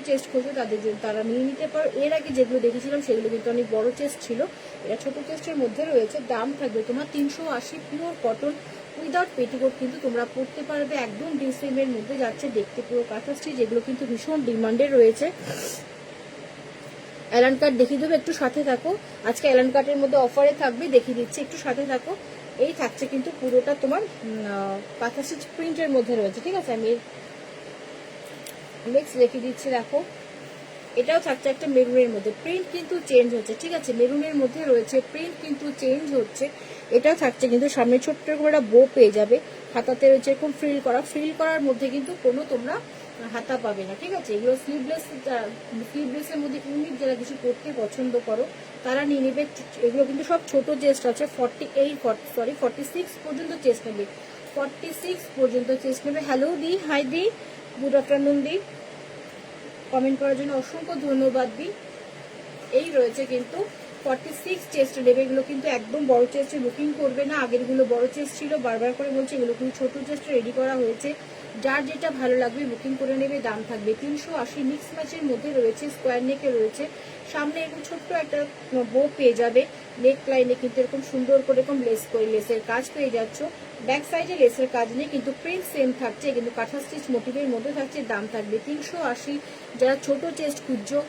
Chest খোঁজো তাদের জন্য তারা নিয়ে নিতে পারো। এর আগে যেগুলো দেখেছিলাম সেগুলো কিন্তু অনেক বড় চেস্ট ছিল, এটা ছোট চেস্টের মধ্যে রয়েছে। দাম থাকবে তোমার 380, পিওর কটন উইদাউট পেটিকোট কিন্তু তোমরা পরতে পারবে, একদম ডিসেমের মধ্যে যাচ্ছে, দেখতে পুরো কাঁথা স্টিচ, যেগুলো কিন্তু ভীষণ ডিমান্ডে রয়েছে। অ্যালান কাট দেখিয়ে দেবো, একটু সাথে থাকো। আজকে অ্যালান কাটের মধ্যে অফারে থাকবে, দেখিয়ে দিচ্ছি, একটু সাথে থাকো। এই থাকছে কিন্তু পুরোটা তোমার কাঁথা স্টিচ প্রিন্টের মধ্যে রয়েছে, ঠিক আছে। আমি নেক্সট দেখিয়ে দিচ্ছি, দেখো এটাও থাকছে একটা মেরুনের মধ্যে, প্রিন্ট কিন্তু চেঞ্জ হচ্ছে, ঠিক আছে। মেরুনের মধ্যে রয়েছে, প্রিন্ট কিন্তু চেঞ্জ হচ্ছে। এটাও থাকছে কিন্তু সামনে ছোট্ট করে একটা বো পেয়ে যাবে, হাতাতে রয়েছে এরকম ফ্রিল করা, ফ্রিল করার মধ্যে কিন্তু কোনো তোমরা হাতা পাবে না, ঠিক আছে। এগুলো স্লিভলেস, স্লিভলেসের মধ্যে ইউনিক যারা কিছু করতে পছন্দ করো তারা নিয়ে নেবে। এগুলো কিন্তু সব ছোট চেস্ট আছে, 46 পর্যন্ত চেস্ট নেবে, 46 পর্যন্ত চেস্ট নেবে। হ্যালো দি, হাই দি, গুড আফটারনুন দি, কমেন্ট করার জন্য অসংখ্য ধন্যবাদ দি। এই রয়েছে কিন্তু 46 চেস্ট নেবে, এগুলো কিন্তু একদম বড় চেস্টে বুকিং করবে না, আগেরগুলো বড় চেস্ট ছিল, বারবার করে বলছে এগুলো কিন্তু ছোট চেস্টে রেডি করা হয়েছে। যার যেটা ভালো লাগবে বুকিং করে নেবে। দাম থাকবে 380, মিক্স ম্যাচের মধ্যে রয়েছে, স্কোয়ার নেকে রয়েছে, সামনে এরকম ছোট্ট একটা বো পেয়ে যাবে, নেক লাইনে কিন্তু এরকম সুন্দর করে এরকম লেস করে লেসের কাজ পেয়ে যাচ্ছ। ব্যাক সাইডে লেসের কাজ নেই কিন্তু প্রিন্ট সেম থাকছে, কিন্তু কাঁথা স্টিচ মোটিভের মধ্যে থাকছে। দাম থাকবে 380, যারা ছোট চেস্ট খুঁজছো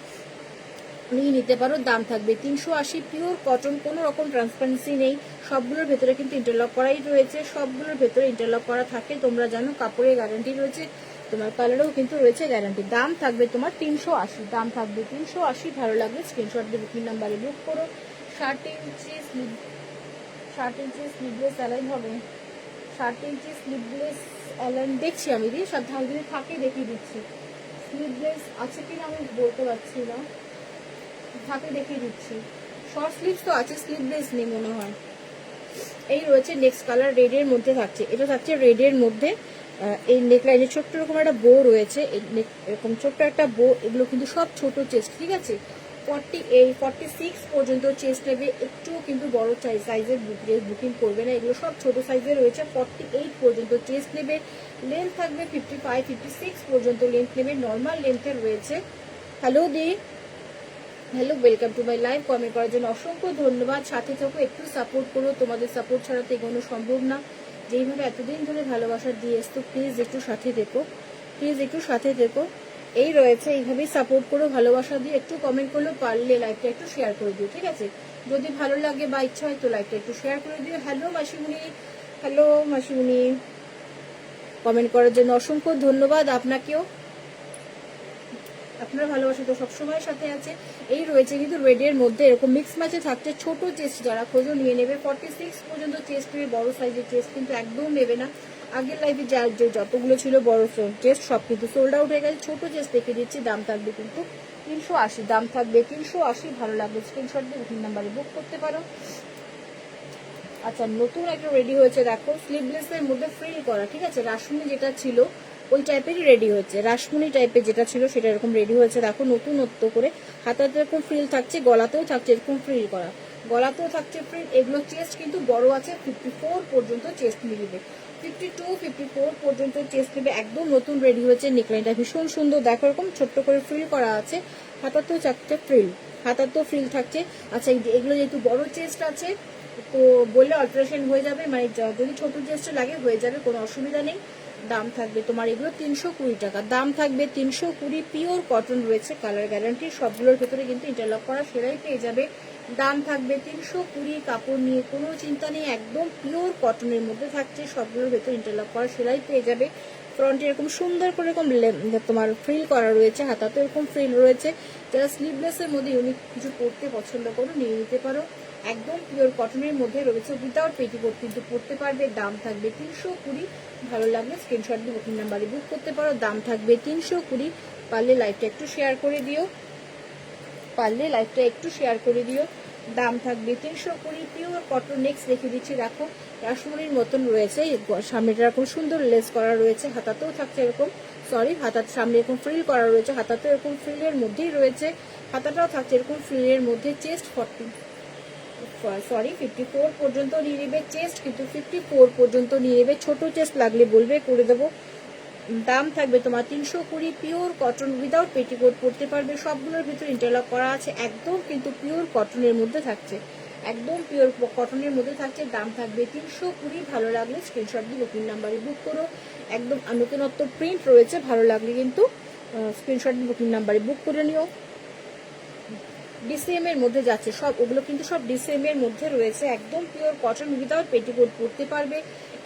নিয়ে নিতে পারো। দাম থাকবে 380, পিওর কটন, কোনো রকম ট্রান্সপারেন্সি নেই, সবগুলোর ভেতরে কিন্তু ইন্টারলক করাই রয়েছে, সবগুলোর ভেতরে ইন্টারলক করা থাকে, তোমরা জানো কাপড়ের গ্যারান্টি রয়েছে, তোমার কালারেও কিন্তু রয়েছে গ্যারান্টি। দাম থাকবে তোমার 380, দাম থাকবে 380। ভালো লাগলে স্ক্রিনশট দিয়ে বুকিং নাম্বারে বুক করো। 60 ইঞ্চি স্লিভলেস অ্যালাইন হবে, 60 ইঞ্চি স্লিভলেস অ্যালাইন দেখছি আমি দিই, সব ধান যদি থাকে দেখিয়ে দিচ্ছি। স্লিভলেস আছে কিনা আমি বলতে পারছি না, থাকে দেখিয়ে দিচ্ছি। শর্ট স্লিভস তো আছে, স্লিভলেস নেই মনে হয়। এই রয়েছে নেক্সট কালার, রেডের মধ্যে থাকছে, এটা থাকছে রেডের মধ্যে। এই নেকলাইনে ছোট্ট রকম একটা বো রয়েছে, এরকম ছোট্ট একটা বো, এগুলো কিন্তু সব ছোট চেস্ট, ঠিক আছে। 46 পর্যন্ত চেস্ট নেবে, একটুও কিন্তু বড় সাইজের বুকিং করবে না, এগুলো সব ছোট সাইজের রয়েছে। 48 পর্যন্ত চেস্ট নেবে, লেন্থ থাকবে 55, 56 পর্যন্ত লেন্থ নেবে, নর্মাল লেন্থের রয়েছে। Hello the, hello, welcome to my live. Comment করার জন্য অসংখ্য ধন্যবাদ, সাথে থাকো, একটু সাপোর্ট করো, তোমাদের সাপোর্ট ছাড়া তো এগোনো সম্ভব না। যেইভাবে এতদিন ধরে ভালোবাসা দিয়ে এসতো, প্লিজ একটু সাথে দেখো, প্লিজ একটু সাথে দেখো। এই রয়েছে, এইভাবেই সাপোর্ট করো, ভালোবাসা দিয়ে একটু কমেন্ট করলো, পারলে লাইভটা একটু শেয়ার করে দিও, ঠিক আছে। যদি ভালো লাগে বা ইচ্ছা হয় তো লাইভটা একটু শেয়ার করে দিও। হ্যালো মাসিমুনি, হ্যালো মাসিমুনি, কমেন্ট করার জন্য অসংখ্য ধন্যবাদ আপনাকেও, আপনার ভালোবাসা তো সবসময় সাথে আছে। এই রয়েছে কিন্তু রেডের মধ্যে এরকম মিক্স ম্যাচে থাকছে, ছোট চেস্ট যারা খোঁজো নিয়ে নেবে। 46 পর্যন্ত চেস্ট নেবে, বড় সাইজের চেস্ট কিন্তু একদম নেবে না। আগের লাইফে যতগুলো ছিল বড় চেস্ট সব কিন্তু সোল্ড আউট হয়ে গেছে, ছোট চেস্ট দেখে দিচ্ছি। দাম থাকবে কিন্তু 380, দাম থাকবে 380। ভালো লাগবে স্ক্রিনশট দিয়ে বুকিং নাম্বারে বুক করতে পারো। আচ্ছা, নতুন একটা রেডি হয়েছে দেখো, স্লিভলেসের মধ্যে ফ্রিল করা, ঠিক আছে। রাসমণি যেটা ছিল ওই টাইপেরই রেডি হয়েছে, রাসমণি টাইপের যেটা ছিল সেটা এরকম রেডি হয়েছে দেখো, নতুনত্ব করে। হাতাতে এরকম ফ্রিল থাকছে, গলাতেও থাকছে এরকম ফ্রিল করা, গলাতেও থাকছে ফ্রিল। এগুলো চেস্ট কিন্তু বড় আছে, 54 পর্যন্ত চেস্ট মিলবে, 52, 54 পর্যন্ত চেস্ট নেবে, একদম নতুন রেডি হয়েছে। নেকলাইনটা ভীষণ সুন্দর দেখো, এরকম ছোট্ট করে ফ্রিল করা আছে, হাতাতেও থাকছে ফ্রিল, হাতাতেও ফ্রিল থাকছে। আচ্ছা, এগুলো যেহেতু বড় চেস্ট আছে তো বললে অল্টারেশন হয়ে যাবে, মানে যদি ছোট চেস্ট লাগে হয়ে যাবে, কোনো অসুবিধা নেই। দাম থাকবে তোমার এগুলো 320 টাকা, দাম থাকবে 320। পিওর কটন রয়েছে, কালার গ্যারান্টি, সবগুলোর ভেতরে কিন্তু ইন্টারলক করা সেলাই পেয়ে যাবে। দাম থাকবে 320, কাপড় নিয়ে কোনো চিন্তা নেই, একদম পিওর কটনের মধ্যে থাকছে, সবগুলোর ভেতরে ইন্টারলক করা সেলাই পেয়ে যাবে। ফ্রন্টে এরকম সুন্দর করে এরকম তোমার ফ্রিল করা রয়েছে, হাতাতে এরকম ফ্রিল রয়েছে। যারা স্লিভলেসের মধ্যে ইউনিক কিছু পরতে পছন্দ করো নিয়ে নিতে পারো, একদম পিওর কটনের মধ্যে রয়েছে, উইদাউট পেটিকোট কিন্তু পরতে পারবে। দাম থাকবে 320। ভালো লাগলে স্ক্রিনশট দিয়ে বুকিং নাম্বারে বুক করতে পারো। দাম থাকবে 320। পারলে লাইভটা একটু শেয়ার করে দিও, পারলে লাইভটা একটু শেয়ার করে দিও। দাম থাকবে 320, পিওর কটন। নেক্সট রেখে দিচ্ছি, দেখো রাসমণির মতন রয়েছে, সামনেটা এরকম সুন্দর লেস করা রয়েছে, হাতাতেও থাকছে এরকম, সরি হাতার সামনে এরকম ফ্রিল করা রয়েছে, হাতাতেও এরকম ফ্রিলের মধ্যেই রয়েছে, হাতাটাও থাকছে এরকম ফ্রিলের মধ্যে। চেস্ট 54 পর্যন্ত নিয়ে নেবে, চেস্ট কিন্তু 54 পর্যন্ত নিয়ে নেবে। ছোট চেস্ট লাগলে বলবে, করে দেবো। দাম থাকবে তোমার 320। পিওর কটন উইদাউট পেটিকোট পরতে পারবে, সবগুলোর ভিতরে ইন্টারলক করা আছে, একদম কিন্তু পিওর কটনের মধ্যে থাকছে, একদম পিওর কটনের মধ্যে থাকছে। দাম থাকবে 320। ভালো লাগলে স্ক্রিনশট দিয়ে বুকিং নাম্বারে বুক করো। একদম নতুনত্ব প্রিন্ট রয়েছে, ভালো লাগলে কিন্তু স্ক্রিনশট দিয়ে বুকিং নাম্বারে বুক করে নিও। ডিসিএম এর মধ্যে যাচ্ছে সব, ওগুলো কিন্তু সব ডিসিএম এর মধ্যে রয়েছে, একদম পিওর কটন উইদাউট পেটিকোট পরতে পারবে।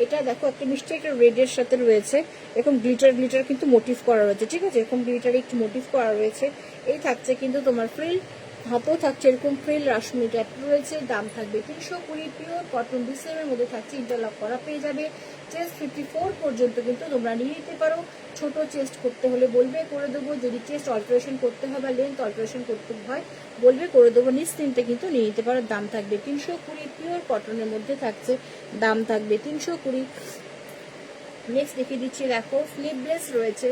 এটা দেখো একটা মিষ্টি একটা রেড এর সাথে রয়েছে, এরকম গ্লিটার কিন্তু মোটিভ করা রয়েছে, ঠিক আছে, এরকম গ্লিটারে একটু মোটিভ করা রয়েছে। এই থাকছে কিন্তু তোমার ফ্রিল, হাতেও থাকছে এরকম ফ্রিল রাশমি টাইপ রয়েছে। দাম থাকবে 320। পিওর কটন ডিসিএম এর মধ্যে থাকছে, ইন্টারলক করা পেয়ে যাবে। চেস্ট 54 পর্যন্ত কিন্তু তোমরা নিয়ে নিতে পারো। ছোট চেস্ট করতে হলে বলবে, করে দেবো। যদি চেস্ট অল্টারেশন করতে হয় বা লেন্থ অল্টারেশন করতে হয় বলবে, করে দেবো। নিশ্চিন্তে কিন্তু নিয়ে নিতে পারো। দাম থাকবে 320। পিওর কটনের মধ্যে থাকছে, দাম থাকবে 320। নেক্সট দেখিয়ে দিচ্ছি, দেখো স্লিভলেস রয়েছে,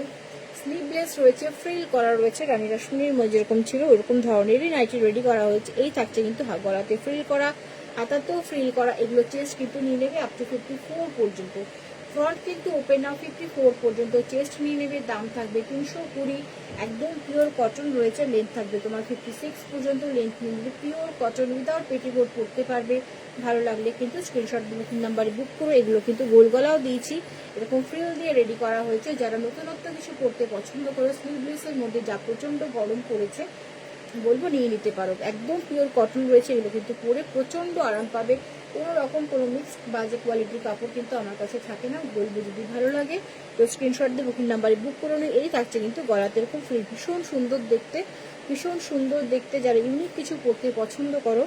স্লিভলেস রয়েছে, ফ্রিল করা রয়েছে, রানী রাসমণির যেরকম ছিল ওরকম ধরনেরই নাইটি রেডি করা হয়েছে। এই থাকছে কিন্তু গলাতে ফ্রিল করা, হাতাতেও ফ্রিল করা। এগুলো চেস্ট কিন্তু নিয়ে নেবে আপ টু 54 পর্যন্ত। ফ্রন্ট কিন্তু ওপেন নাও 54 পর্যন্ত চেস্ট নিয়ে নেবে। দাম থাকবে 320। একদম পিওর কটন রয়েছে, লেন্থ থাকবে তোমার 56 পর্যন্ত লেন্থ নিয়ে নেবে। পিওর কটন উইদাউট পেটিকোট পরতে পারবে। ভালো লাগলে কিন্তু স্ক্রিনশট বুকিং নাম্বারে বুক করো। এগুলো কিন্তু গোল গলাও দিয়েছি, এরকম ফ্রিল দিয়ে রেডি করা হয়েছে। যারা নতুনত্ব কিছু পরতে পছন্দ করে, স্লিভলেসের মধ্যে যা প্রচন্ড গরম পড়েছে বলবো নিয়ে নিতে পারো। একদম পিওর কটন রয়েছে, এগুলো কিন্তু পরে প্রচন্ড আরাম পাবে। কোনো রকম কোনো মিক্সড বাজে কোয়ালিটির কাপড় কিন্তু আমার কাছে থাকে না। বলবো যদি ভালো লাগে তো স্ক্রিনশট দিয়ে বুকিং নাম্বারে বুক করে নিন। এই থাকছে কিন্তু গলাতে এরকম ফ্রিল, ভীষণ সুন্দর দেখতে, ভীষণ সুন্দর দেখতে। যারা ইউনিক কিছু পরতে পছন্দ করো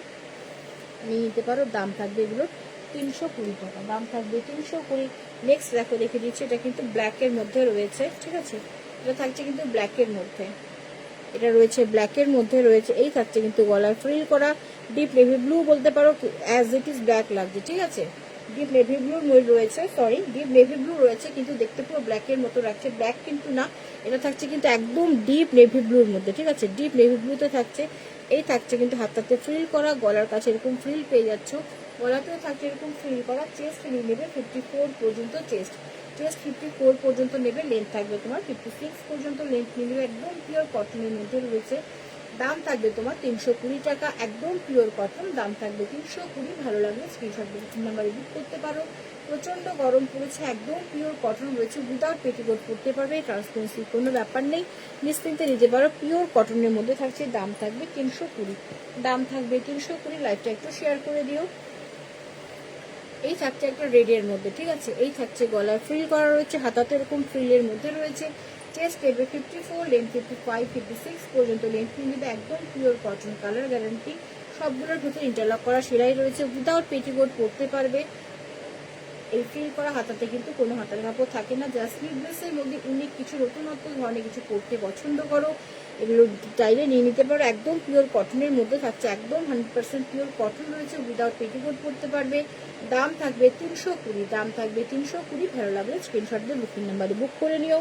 নিয়ে নিতে পারো। দাম থাকবে এগুলো 320 টাকা, দাম থাকবে 320। নেক্সট দেখো দেখে দিচ্ছি, এটা কিন্তু ব্ল্যাকের মধ্যে রয়েছে, ঠিক আছে, এটা থাকছে কিন্তু ব্ল্যাকের মধ্যে, এটা রয়েছে ব্ল্যাকের মধ্যে রয়েছে। এই থাকছে কিন্তু গলার ফ্রিল করা, ডিপ নেভি ব্লু বলতে পারো, অ্যাজ ইট ইজ ব্ল্যাক লাগছে, ঠিক আছে, ডিপ নেভি ব্লুর রয়েছে, সরি ডিপ নেভি ব্লু রয়েছে, কিন্তু দেখতে পুরো ব্ল্যাকের মতো রাখছে। ব্ল্যাক কিন্তু না, এটা থাকছে কিন্তু একদম ডিপ নেভি ব্লুর মধ্যে, ঠিক আছে, ডিপ নেভি ব্লুতে থাকছে। এই থাকছে কিন্তু হাতাতে ফ্রিল করা, গলার কাছে এরকম ফ্রিল পেয়ে যাচ্ছ, গলাতেও থাকছে এরকম ফ্রিল করা। চেস্ট নিয়ে নেবে 54 পর্যন্ত, চেস্ট 54 পর্যন্ত নেবে। লেন্থ থাকবে তোমার 56 পর্যন্ত লেন্থ নিয়ে নেবে। একদম পিওর কটনের মধ্যে রয়েছে। দাম থাকবে তোমার 320 টাকা, একদম পিওর কটন। দাম থাকবে 320। ভালো লাগলে স্ক্রিনশট দিয়ে নাম্বারে বুক করতে পারো। প্রচন্ড গরম পড়েছে, একদম পিওর কটন রয়েছে, উইদাউট পেটিকোট পরতে পারবে, ট্রান্সপারেন্সি কোনো ব্যাপার নেই, নিশ্চিন্তে নিতে পারো। পিওর কটনের মধ্যে থাকছে, দাম থাকবে 320, দাম থাকবে 320। লাইভটা একটু শেয়ার করে দিও। এই থাকছে একটা রেডের মধ্যে, ঠিক আছে, এই থাকছে গলার ফ্রিল করা রয়েছে, হাতাতে এরকম ফ্রিলের মধ্যে রয়েছে। চেস্ট নেবে 54, লেন্থ 55, 56 পর্যন্ত লেন্থ নেবে। একদম পিওর কটন, কালার গ্যারান্টি, সবগুলোর ভিতরে ইন্টারলক করা সেলাই রয়েছে, উইদাউট পেটিকোট পরতে পারবে। এই ফ্রিল করা হাতাতে কিন্তু কোনো হাতার কাপড় থাকে না। যা স্লিভলেসের মধ্যে ইউনিক কিছু নতুনত্ব ধরনের কিছু পরতে পছন্দ করো এগুলো চাইলে নিয়ে নিতে পারো। একদম পিওর কটনের মধ্যে থাকছে, একদম 100% পিওর কটন রয়েছে, উইদাউট পেটিকোট পরতে পারবে। দাম থাকবে 320, দাম থাকবে 320। ভালো লাগলে স্ক্রিনশট দিয়ে বুকিং নাম্বারে বুক করে নিও।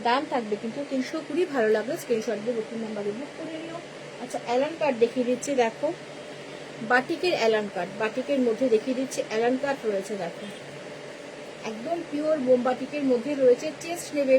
দাম থাকবে কিন্তু 320। ভালো লাগলে স্ক্রিনশট দিয়ে বুকিং নাম্বারে বুক করে নিও। আচ্ছা, অ্যালান কার্ড দেখিয়ে দিচ্ছি, দেখো বাটিকের অ্যালান কার্ড, বাটিকের মধ্যে দেখিয়ে দিচ্ছি অ্যালান কার্ড রয়েছে, দেখো একদম পিওর বোমবাটিকের মধ্যে রয়েছে। চেস্ট নেবে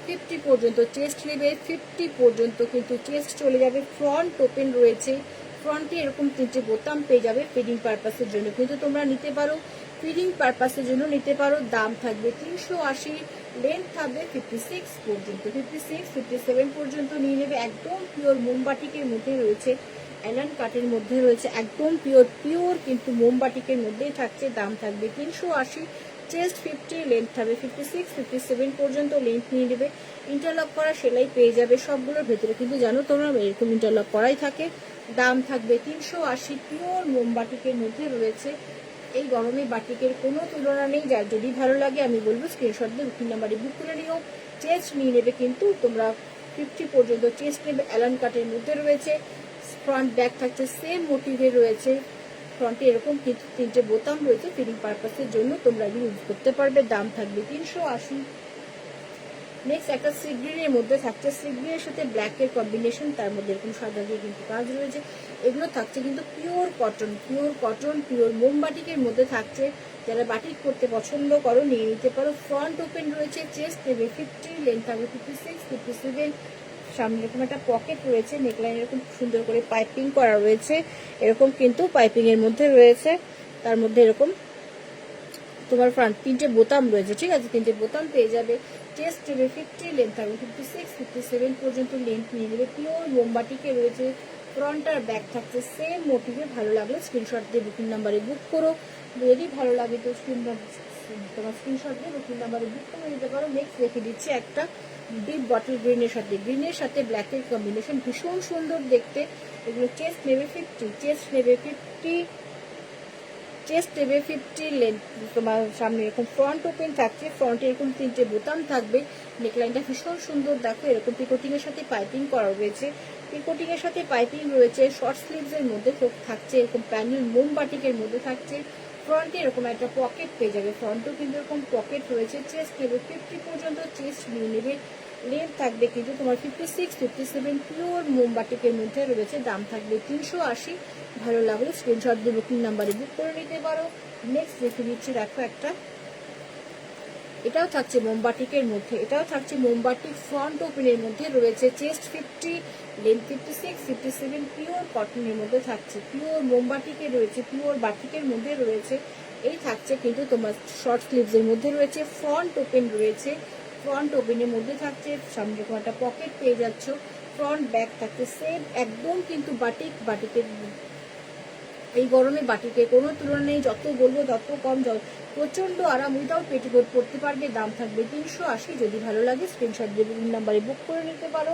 50 পর্যন্ত, চেস্ট নেবে 50 পর্যন্ত, কিন্তু চেস্ট চলে যাবে। ফ্রন্ট ওপেন রয়েছে, ফ্রন্টে এরকম 3টে বোতাম পেয়ে যাবে। ফিডিং পারপাসের জন্য কিন্তু তোমরা নিতে পারো, ফিডিং পারপাসের জন্য নিতে পারো। দাম থাকবে 380, লেন্থ থাকবে 56 পর্যন্ত, 56, 57 পর্যন্ত নিয়ে নেবে। একদম পিওর মোমবাটিকের মধ্যে রয়েছে, অ্যালান কাটের মধ্যে রয়েছে, একদম পিওর পিওর কিন্তু মোমবাটিকের মধ্যেই থাকছে। দাম থাকবে 380, চেস্ট 50, লেন্থ থাকবে 56, 57 পর্যন্ত লেন্থ নিয়ে নেবে। ইন্টারলক করা সেলাই পেয়ে যাবে সবগুলোর ভেতরে, কিন্তু জানো তোমরা এরকম ইন্টারলক করাই থাকে। দাম থাকবে 380, পিওর মোমবাটিকের মধ্যে রয়েছে। এই গরমে বাটিকের কোনো তুলনা নেই। যার যদি ভালো লাগে আমি বলবো স্ক্রিনশট দিয়ে বুকিং নাম্বারে বুক করে নিও। চেস্ট নিয়ে নেবে কিন্তু তোমরা 50 পর্যন্ত চেস্ট নেবে, অ্যালান কাটের মধ্যে রয়েছে। ফ্রন্ট ব্যাক থাকছে সেম মোটিভে রয়েছে, ফ্রন্টে এরকম কিন্তু 3টে বোতাম রয়েছে, ফিডিং পারপাসের জন্য তোমরা ইউজ করতে পারবে। দাম থাকবে 380, নেক্সট একটা সি গ্রিনের মধ্যে থাকছে, সি গ্রিনের সাথে ব্ল্যাকের কম্বিনেশন, তার মধ্যে এরকম সাদা দিয়ে কিন্তু কাজ রয়েছে। এগুলো থাকছে কিন্তু pure cotton, pure cotton, pure মোমবাটিকের মধ্যে থাকছে। যারা বাটিক করতে পছন্দ করো নিয়ে নিতে পারো। ফ্রন্ট ওপেন রয়েছে, চেস্ট নেবে 50, লেন্থ থাকবে 56, 57। সামনে এরকম একটা পকেট রয়েছে, নেকলাইন এরকম সুন্দর করে পাইপিং করা রয়েছে, এরকম কিন্তু পাইপিং এর মধ্যে রয়েছে। তার মধ্যে এরকম তোমার ফ্রন্ট 3টে বোতাম রয়েছে, ঠিক আছে, 3টে বোতাম পেয়ে যাবে। চেস্ট নেবে 50, লেন্থ থাকবে 56, 57 পর্যন্ত লেন্থ নিয়ে নেবে। পিওর মোমবাটিকে রয়েছে, ফ্রন্ট আর ব্যাক থাকছে সেম মোটিভে। ভালো লাগলে স্ক্রিনশট দিয়ে বুকিং নাম্বারে বুক করো। যদি ভালো লাগে তো তোমার স্ক্রিনশট দিয়ে বুকিং নাম্বারে বুক করে নিতে পারো। নেক্সট রেখে দিচ্ছি একটা ডিপ বটল গ্রিনের সাথে, গ্রিনের সাথে ব্ল্যাকের কম্বিনেশন, ভীষণ সুন্দর দেখতে। এগুলো চেস্ট নেবে 50, চেস্ট নেবে 50, চেস্ট নেবে 50, লেন্থ তোমার সামনে এরকম ফ্রন্ট ওপেন থাকছে, ফ্রন্টে এরকম 3টে বোতাম থাকবে। নেকলাইনটা ভীষণ সুন্দর দেখো, এরকম পিকোটিং এর সাথে পাইপিং করা রয়েছে, পিকোটিং এর সাথে পাইপিং রয়েছে। শর্ট স্লিভস এর মধ্যে থাকছে এরকম প্যানেল মোমবাটিকের মধ্যে থাকছে। ফ্রন্টে এরকম একটা পকেট পেয়ে যাবে, ফ্রন্টও কিন্তু এরকম পকেট রয়েছে। চেস্ট নেবে 50 পর্যন্ত, চেস্ট নিয়ে নেবে। লেন্থ থাকবে কিন্তু তোমার 56, 57 পিওর মোমবাটিকের মধ্যে রয়েছে। দাম থাকবে 380। ভালো লাগলে স্ক্রিনশট দিয়ে বুকিং নাম্বারে বুক করে নিতে পারো। নেক্সট দেখে দিচ্ছি দেখো একটা, এটাও থাকছে মোমবাটিকের মধ্যে, এটাও থাকছে মোমবাটিক, ফ্রন্ট ওপেনের মধ্যে রয়েছে। চেস্ট 50, লেন্থ 56, 57 পিওর কটনের মধ্যে থাকছে, পিওর মোমবাটিকে রয়েছে, পিওর বাটিকের মধ্যে রয়েছে। এই থাকছে কিন্তু তোমার শর্ট স্লিভস এর মধ্যে রয়েছে, ফ্রন্ট ওপেন রয়েছে, ফ্রন্ট ওপেনের মধ্যে থাকছে। সামনে তোমার একটা পকেট পেয়ে যাচ্ছ, ফ্রন্ট ব্যাক থাকছে সেম একদম কিন্তু বাটিক। বাটিকের এই গরমে বাটিকের কোনো তুলনা নেই, যত বলবো তত কম, প্রচন্ড আরাম, উইদাউট পেটিকোট পড়তে পারবে। দাম থাকবে 380। যদি ভালো লাগে স্ক্রিনশট দিয়ে বুকিং নাম্বারে বুক করে নিতে পারো।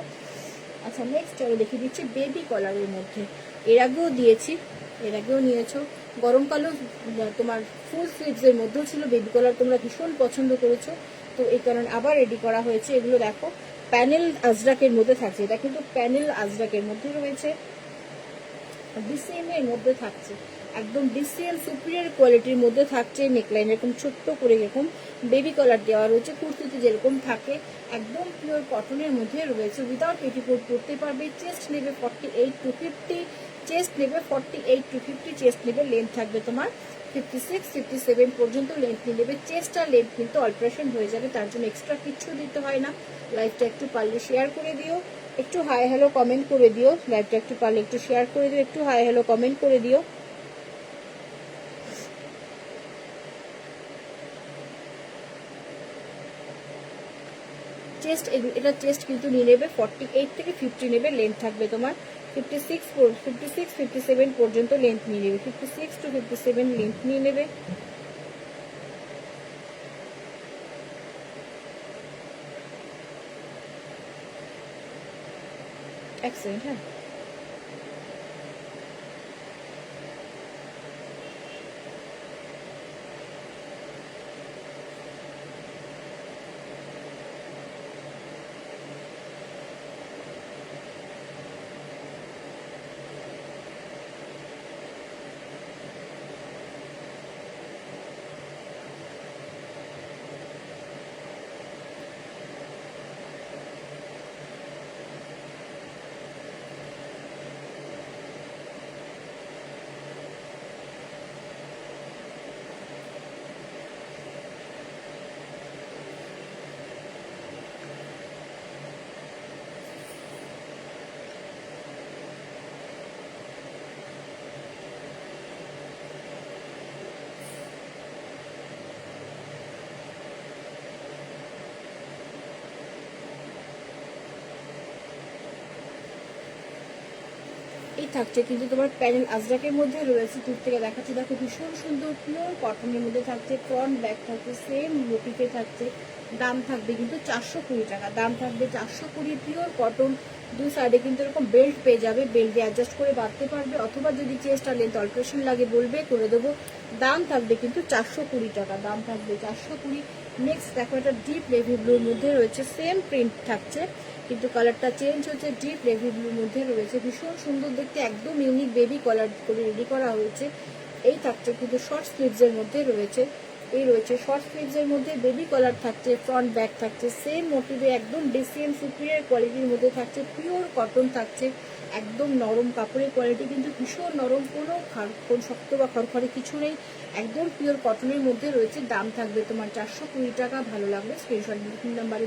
আচ্ছা নেক্সট চলো দেখিয়ে দিচ্ছি বেবি কলারের মধ্যে, এর আগেও দিয়েছি, এর আগেও নিয়েছো। গরমকালেও তোমার ফুল স্লিভস এর মধ্যেও ছিল বেবি কলার, তোমরা ভীষণ পছন্দ করেছো, তো এই কারণে আবার রেডি করা হয়েছে। এগুলো দেখো প্যানেল আজরাকের মধ্যে থাকছে, এটা কিন্তু প্যানেল আজরাকের মধ্যে রয়েছে, ডিসিএম এর মধ্যে থাকছে, একদম ডিসিএম সুপিরিয়র কোয়ালিটির মধ্যে থাকছে। নেকলাইন এরকম ছোট্ট করে এরকম বেবি কলার দেওয়া রয়েছে, কুর্তিতে যেরকম থাকে একদম পিওর কটনের মধ্যে রয়েছে, উইদাউট পেটিকোট পরতে পারবে। চেস্ট নেবে 48 to 50, চেস্ট নেবে 48 to 50, চেস্ট নেবে। লেন্থ থাকবে তোমার 56, 57 পর্যন্ত লেন্থ নিয়ে নেবে। চেস্ট আর লেন্থ কিন্তু অল্টারেশন হয়ে যাবে, তার জন্য এক্সট্রা কিচ্ছু দিতে হয় না। লাইভটা একটু পারলে শেয়ার করে দিও, একটু হাই হ্যালো কমেন্ট করে দিও। লাইভটা একটু পারলে একটু শেয়ার করে দিও, একটু হাই হ্যালো কমেন্ট করে দিও। চেস্ট, এটা চেস্ট কিন্তু নিয়ে নেবে 48 থেকে 50 নেবে। লেন্থ থাকবে তোমার 56, 57 পর্যন্ত লেন্থ নিয়ে নেবে, 56 to 57 লেন্থ নিয়ে নেবে। এক সেকেন্ড, হ্যাঁ এই থাকছে কিন্তু তোমার প্যানেল আজরাকের মধ্যে রয়েছে। দূর থেকে দেখাচ্ছে দেখো ভীষণ সুন্দর পিওর কটনের মধ্যে থাকছে, ফ্রন্ট ব্যাক থাকছে সেম মোটিফে থাকছে। দাম থাকবে কিন্তু 420 টাকা, দাম থাকবে 420, পিওর কটন। দুই সাইডে কিন্তু এরকম বেল্ট পেয়ে যাবে, বেল্ট দিয়ে অ্যাডজাস্ট করে বাঁধতে পারবে, অথবা যদি চেস্ট আর লেন্থ অল্টারেশন লাগে বলবে করে দেবো। দাম থাকবে কিন্তু 420 টাকা, দাম থাকবে 420। নেক্সট দেখো একটা ডিপ নেভি ব্লুর মধ্যে রয়েছে, সেম প্রিন্ট থাকছে কিন্তু কালারটা চেঞ্জ হচ্ছে, ডিপ নেভি ব্লুর মধ্যে রয়েছে, ভীষণ সুন্দর দেখতে, একদম ইউনিক বেবি কলার করে রেডি করা হয়েছে। এই থাকছে কিন্তু শর্ট স্লিভস এর মধ্যে রয়েছে, এই রয়েছে শর্ট স্লিভসের মধ্যে বেবি কলার থাকছে, ফ্রন্ট ব্যাক থাকছে সেম মোটিভে, একদম ডিসেন্ট সুপিরিয়ার কোয়ালিটির মধ্যে থাকছে, পিওর কটন থাকছে, একদম নরম কাপড়ের কোয়ালিটি কিন্তু ভীষণ নরম, কোনো শক্ত বা খড়খড়ে কিছু নেই, একদম পিওর কটনের মধ্যে রয়েছে। দাম থাকবে তোমার 420 টাকা। ভালো লাগবে স্ক্রিনশট নাম্বারে